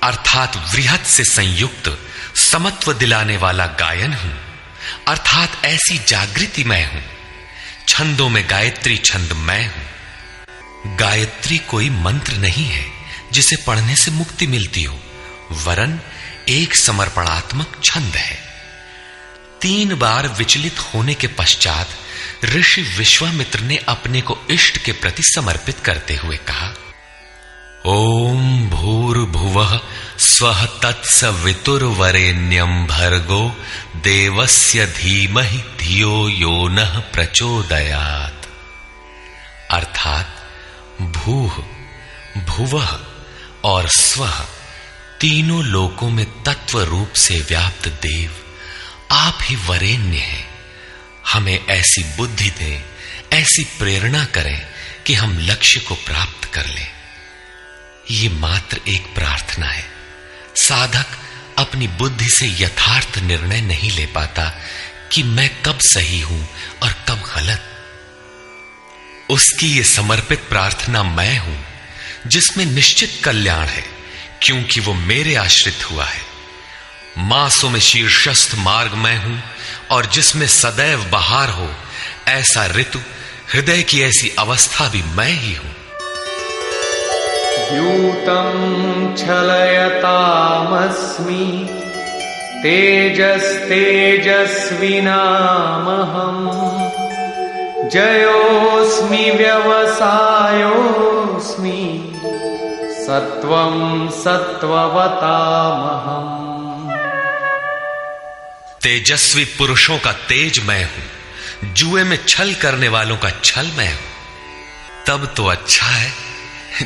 अर्थात वृहत से संयुक्त समत्व दिलाने वाला गायन हूं, अर्थात ऐसी जागृति मैं हूं। छंदों में गायत्री छंद मैं हूं। गायत्री कोई मंत्र नहीं है जिसे पढ़ने से मुक्ति मिलती हो, वरन एक समर्पणात्मक छंद है। 3 बार विचलित होने के पश्चात ऋषि विश्वामित्र ने अपने को इष्ट के प्रति समर्पित करते हुए कहा, ओम भूर्भुवः स्वः तत्सवितुर्वरेण्यं भर्गो देवस्य धीमहि धियो यो नः प्रचोदयात्। अर्थात भूः, भुवः और स्वः तीनों लोकों में तत्व रूप से व्याप्त देव आप ही वरेण्य हैं। हमें ऐसी बुद्धि दें, ऐसी प्रेरणा करें कि हम लक्ष्य को प्राप्त कर लें। ये मात्र एक प्रार्थना है। साधक अपनी बुद्धि से यथार्थ निर्णय नहीं ले पाता कि मैं कब सही हूं और कब गलत। उसकी ये समर्पित प्रार्थना मैं हूं, जिसमें निश्चित कल्याण है, क्योंकि वो मेरे आश्रित हुआ है। मासों में शीर्षस्थ मार्ग मैं हूं, और जिसमें सदैव बहार हो ऐसा ऋतु, हृदय की ऐसी अवस्था भी मैं ही हूं। द्यूतं छलयतामस्मि तेजस्तेजस्विनामहम् जयोऽस्मि व्यवसायोऽस्मि सत्वं सत्ववतामहम्। तेजस्वी पुरुषों का तेज मैं हूं, जुए में छल करने वालों का छल मैं हूं। तब तो अच्छा है,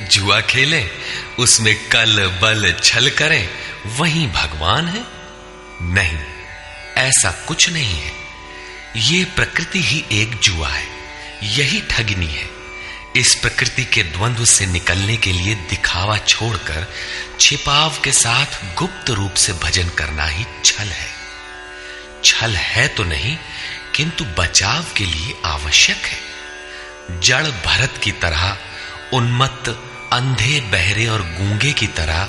जुआ खेलें, उसमें कल बल छल करें, वही भगवान है। नहीं, ऐसा कुछ नहीं है। ये प्रकृति ही एक जुआ है, यही ठगनी है। इस प्रकृति के द्वंद्व से निकलने के लिए दिखावा छोड़कर छिपाव के साथ गुप्त रूप से भजन करना ही छल है। छल है तो नहीं, किंतु बचाव के लिए आवश्यक है। जड़ भरत की तरह, उन्मत्त, अंधे, बहरे और गूंगे की तरह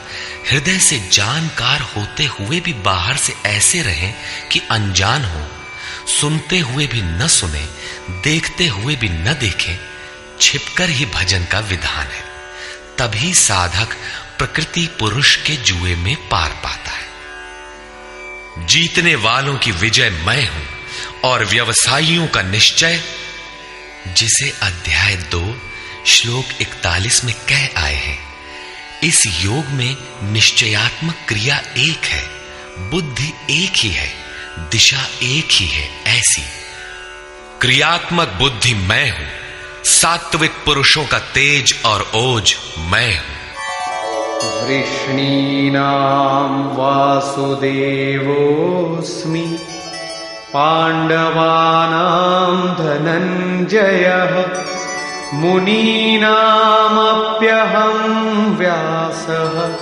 हृदय से जानकार होते हुए भी बाहर से ऐसे रहें कि अनजान हो, सुनते हुए भी न सुने, देखते हुए भी न देखें। छिपकर ही भजन का विधान है। तभी साधक प्रकृति पुरुष के जुए में पार पाता है। जीतने वालों की विजय मैं हूं और व्यवसायियों का निश्चय, जिसे अध्याय 2 श्लोक 41 में कह आए हैं। इस योग में निश्चयात्मक क्रिया एक है, बुद्धि एक ही है, दिशा एक ही है। ऐसी क्रियात्मक बुद्धि मैं हूं, सात्विक पुरुषों का तेज और ओज मैं हूं। वृष्णीनां वासुदेवोऽस्मि पाण्डवानां धनञ्जयः मुनीनामप्यहं व्यासः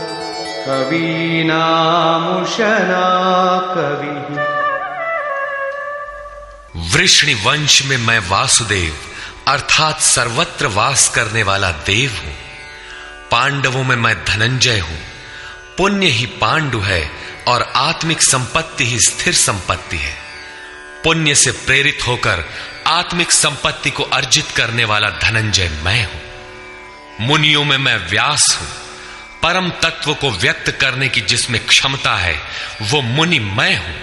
कवीनामुशना कविः। वृष्णि वंश में मैं वासुदेव अर्थात सर्वत्र वास करने वाला देव हूं। पांडवों में मैं धनंजय हूं। पुण्य ही पांडु है और आत्मिक संपत्ति ही स्थिर संपत्ति है। पुण्य से प्रेरित होकर आत्मिक संपत्ति को अर्जित करने वाला धनंजय मैं हूं। मुनियों में मैं व्यास हूं। परम तत्व को व्यक्त करने की जिसमें क्षमता है वो मुनि मैं हूं।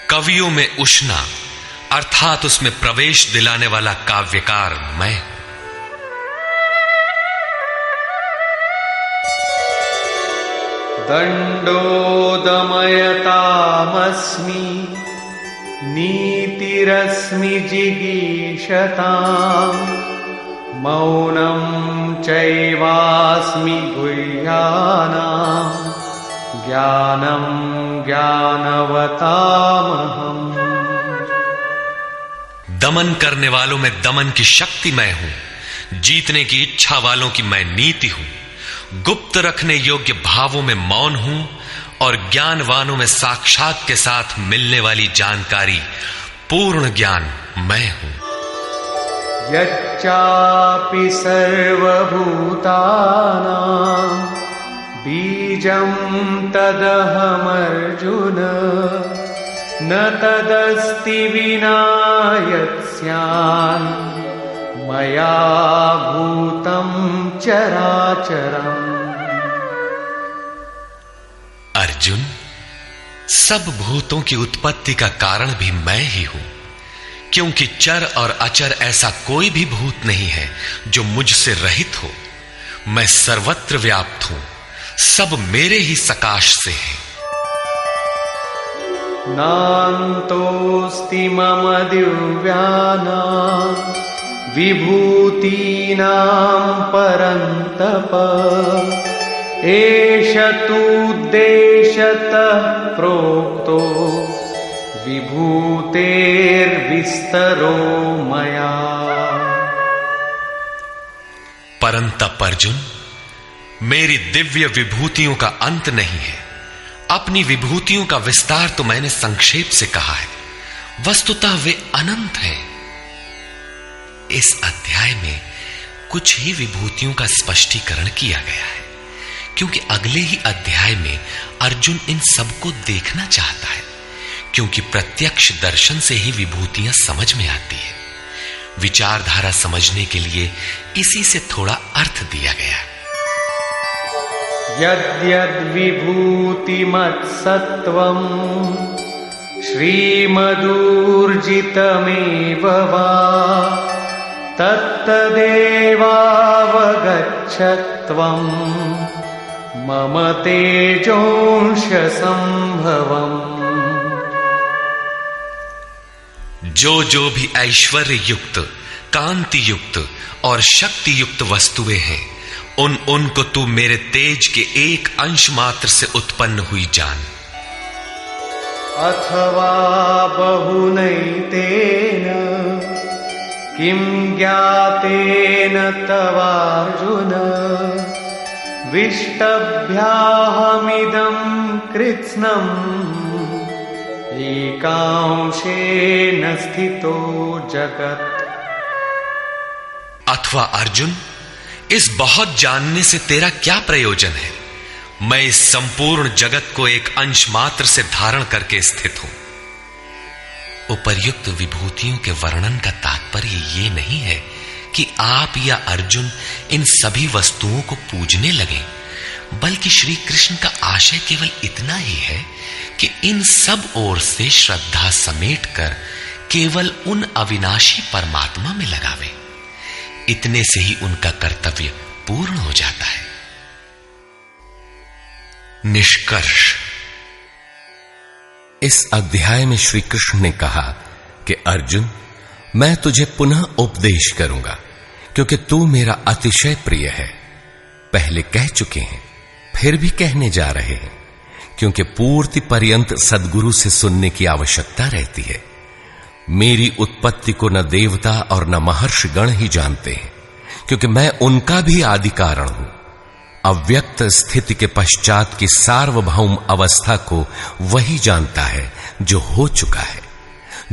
कवियों में उष्णा अर्थात उसमें प्रवेश दिलाने वाला काव्यकार मैं हूं। दंडोदमयतामस्मि नीतिरस्मि जिगीषताम् मौनं चैवास्मि गुह्यानां ज्ञानं ज्ञानवतामहम्। दमन करने वालों में दमन की शक्ति मैं हूं। जीतने की इच्छा वालों की मैं नीति हूं। गुप्त रखने योग्य भावों में मौन हूं और ज्ञानवानों में साक्षात के साथ मिलने वाली जानकारी पूर्ण ज्ञान मैं हूं। यच्चापि सर्वभूतानां बीजं तदहमर्जुन न तदस्ति विना यत्स्यान् मया भूतं चराचरम्। अर्जुन, सब भूतों की उत्पत्ति का कारण भी मैं ही हूं, क्योंकि चर और अचर ऐसा कोई भी भूत नहीं है जो मुझसे रहित हो। मैं सर्वत्र व्याप्त हूं, सब मेरे ही सकाश से है। नान्तोऽस्ति मम दिव्यानां विभूतीनां परन्तप एष तूद्देशतः प्रोक्तो विभूतेर्विस्तरो मया। परंतप अर्जुन, मेरी दिव्य विभूतियों का अंत नहीं है। अपनी विभूतियों का विस्तार तो मैंने संक्षेप से कहा है, वस्तुतः वे अनंत हैं। इस अध्याय में कुछ ही विभूतियों का स्पष्टीकरण किया गया है, क्योंकि अगले ही अध्याय में अर्जुन इन सबको देखना चाहता है, क्योंकि प्रत्यक्ष दर्शन से ही विभूतियां समझ में आती है। विचारधारा समझने के लिए इसी से थोड़ा अर्थ दिया गया। यद्यद्विभूतिमत्सत्त्वम् श्रीमदूर्जितमेव वा तत्तदेवावगच्छत्वम् मम तेजोंशसंभवम्। जो भी ऐश्वर्य युक्त, कांति युक्त और शक्ति युक्त वस्तुएं हैं, उनको तू मेरे तेज के एक अंश मात्र से उत्पन्न हुई जान। अथवा बहुनैतेन किं ज्ञातेन तवार्जुन विष्टभ्याहमिदं कृत्स्नम् एकांशेन स्थितो जगत्। अथवा अर्जुन, इस बहुत जानने से तेरा क्या प्रयोजन है? मैं इस संपूर्ण जगत को एक अंश मात्र से धारण करके स्थित हूं। उपर्युक्त विभूतियों के वर्णन का तात्पर्य ये नहीं है कि आप या अर्जुन इन सभी वस्तुओं को पूजने लगे, बल्कि श्री कृष्ण का आशय केवल इतना ही है कि इन सब ओर से श्रद्धा समेटकर केवल उन अविनाशी परमात्मा में लगावे। इतने से ही उनका कर्तव्य पूर्ण हो जाता है। निष्कर्ष, इस अध्याय में श्री कृष्ण ने कहा कि अर्जुन, मैं तुझे पुनः उपदेश करूंगा, क्योंकि तू मेरा अतिशय प्रिय है। पहले कह चुके हैं, फिर भी कहने जा रहे हैं, क्योंकि पूर्ति पर्यंत सद्गुरु से सुनने की आवश्यकता रहती है। मेरी उत्पत्ति को न देवता और न महर्षि गण ही जानते हैं, क्योंकि मैं उनका भी आदि कारण हूं। अव्यक्त स्थिति के पश्चात की सार्वभौम अवस्था को वही जानता है जो हो चुका है।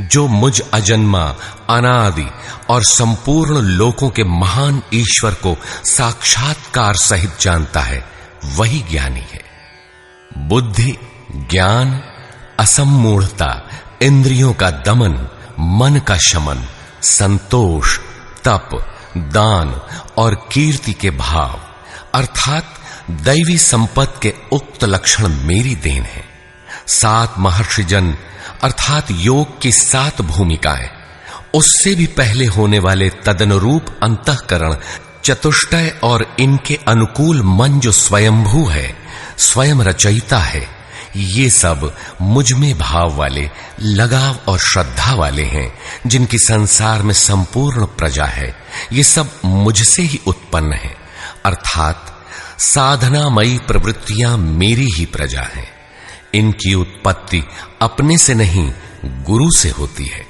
जो मुझ अजन्मा, अनादि और संपूर्ण लोकों के महान ईश्वर को साक्षात्कार सहित जानता है, वही ज्ञानी है। बुद्धि, ज्ञान, असम्मूढ़ता, इंद्रियों का दमन, मन का शमन, संतोष, तप, दान और कीर्ति के भाव अर्थात दैवी संपत्ति के उक्त लक्षण मेरी देन है। 7 महर्षिजन अर्थात योग की 7 भूमिकाएं, उससे भी पहले होने वाले तदनुरूप अंतःकरण, चतुष्टय और इनके अनुकूल मन जो स्वयंभू है, स्वयं रचयिता है, ये सब मुझ में भाव वाले, लगाव और श्रद्धा वाले हैं, जिनकी संसार में संपूर्ण प्रजा है। ये सब मुझसे ही उत्पन्न है, अर्थात साधनामयी प्रवृत्तियां मेरी ही प्रजा हैं। इनकी उत्पत्ति अपने से नहीं, गुरु से होती है।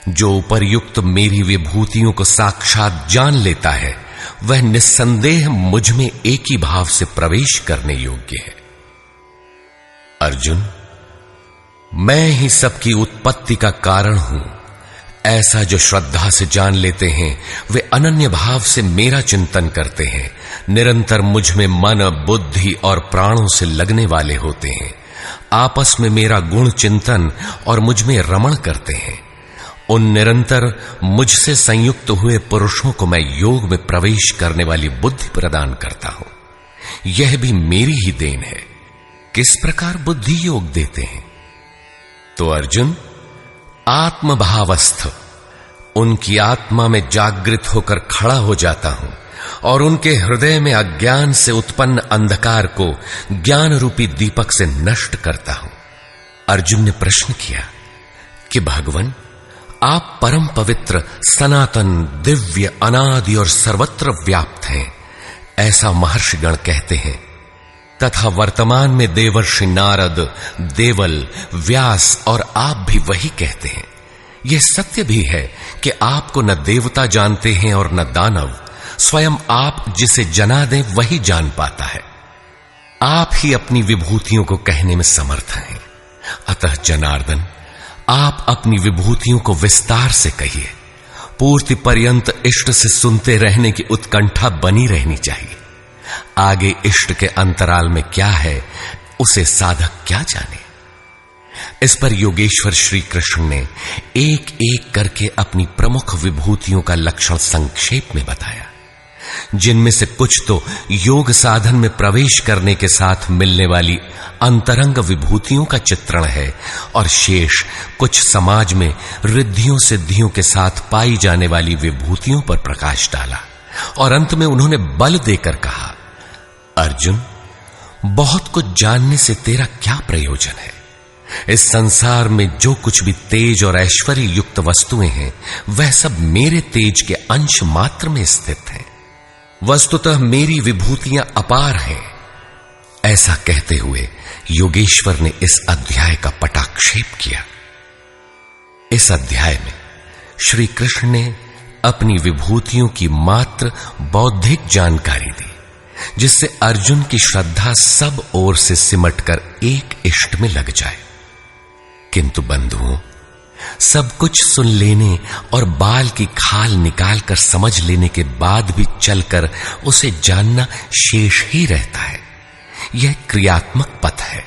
जो उपर्युक्त मेरी विभूतियों को साक्षात जान लेता है, वह निस्संदेह मुझ में एक ही भाव से प्रवेश करने योग्य है। अर्जुन, मैं ही सबकी उत्पत्ति का कारण हूं, ऐसा जो श्रद्धा से जान लेते हैं, वे अनन्य भाव से मेरा चिंतन करते हैं, निरंतर मुझ में मन, बुद्धि और प्राणों से लगने वाले होते हैं, आपस में मेरा गुण चिंतन और मुझ में रमण करते हैं। उन निरंतर मुझसे संयुक्त हुए पुरुषों को मैं योग में प्रवेश करने वाली बुद्धि प्रदान करता हूं। यह भी मेरी ही देन है। किस प्रकार बुद्धि योग देते हैं? तो अर्जुन, आत्मभावस्थ उनकी आत्मा में जागृत होकर खड़ा हो जाता हूं और उनके हृदय में अज्ञान से उत्पन्न अंधकार को ज्ञान रूपी दीपक से नष्ट करता हूं। अर्जुन ने प्रश्न किया कि भगवान, आप परम पवित्र, सनातन, दिव्य, अनादि और सर्वत्र व्याप्त हैं, ऐसा महर्षिगण कहते हैं। तथा वर्तमान में देवर्षि नारद, देवल, व्यास और आप भी वही कहते हैं। यह सत्य भी है कि आपको न देवता जानते हैं और न दानव। स्वयं आप जिसे जना दें वही जान पाता है। आप ही अपनी विभूतियों को कहने में समर्थ हैं। अतः जनार्दन, आप अपनी विभूतियों को विस्तार से कहिए। पूर्ति पर्यंत इष्ट से सुनते रहने की उत्कंठा बनी रहनी चाहिए। आगे इष्ट के अंतराल में क्या है, उसे साधक क्या जाने। इस पर योगेश्वर श्री कृष्ण ने एक एक करके अपनी प्रमुख विभूतियों का लक्षण संक्षेप में बताया, जिनमें से कुछ तो योग साधन में प्रवेश करने के साथ मिलने वाली अंतरंग विभूतियों का चित्रण है, और शेष कुछ समाज में रिद्धियों सिद्धियों के साथ पाई जाने वाली विभूतियों पर प्रकाश डाला। और अंत में उन्होंने बल देकर कहा, अर्जुन, बहुत कुछ जानने से तेरा क्या प्रयोजन है। इस संसार में जो कुछ भी तेज और ऐश्वर्य युक्त वस्तुएं हैं, वह सब मेरे तेज के अंश मात्र में स्थित हैं। वस्तुतः मेरी विभूतियां अपार हैं। ऐसा कहते हुए योगेश्वर ने इस अध्याय का पटाक्षेप किया। इस अध्याय में श्री कृष्ण ने अपनी विभूतियों की मात्र बौद्धिक जानकारी दी, जिससे अर्जुन की श्रद्धा सब ओर से सिमटकर एक इष्ट में लग जाए। किंतु बंधुओं, सब कुछ सुन लेने और बाल की खाल निकालकर समझ लेने के बाद भी चलकर उसे जानना शेष ही रहता है। यह क्रियात्मक पथ है।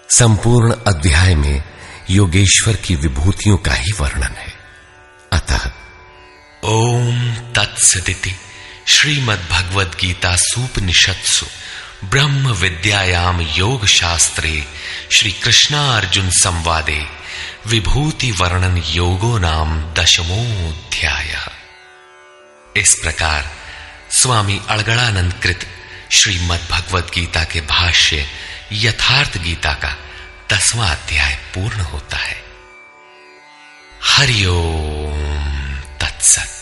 संपूर्ण अध्याय में योगेश्वर की विभूतियों का ही वर्णन है। अतः ओम तत्सदिति श्रीमद्भगवद गीता सूपनिषत्सु ब्रह्म विद्यायाम योग शास्त्रे श्री कृष्णार्जुन संवादे विभूति वर्णन योगो नाम 10वां। इस प्रकार स्वामी अड़गड़ानंद कृत श्रीमद्भगवद गीता के भाष्य यथार्थ गीता का 10वां अध्याय पूर्ण होता है। हरि ओम तत्सत।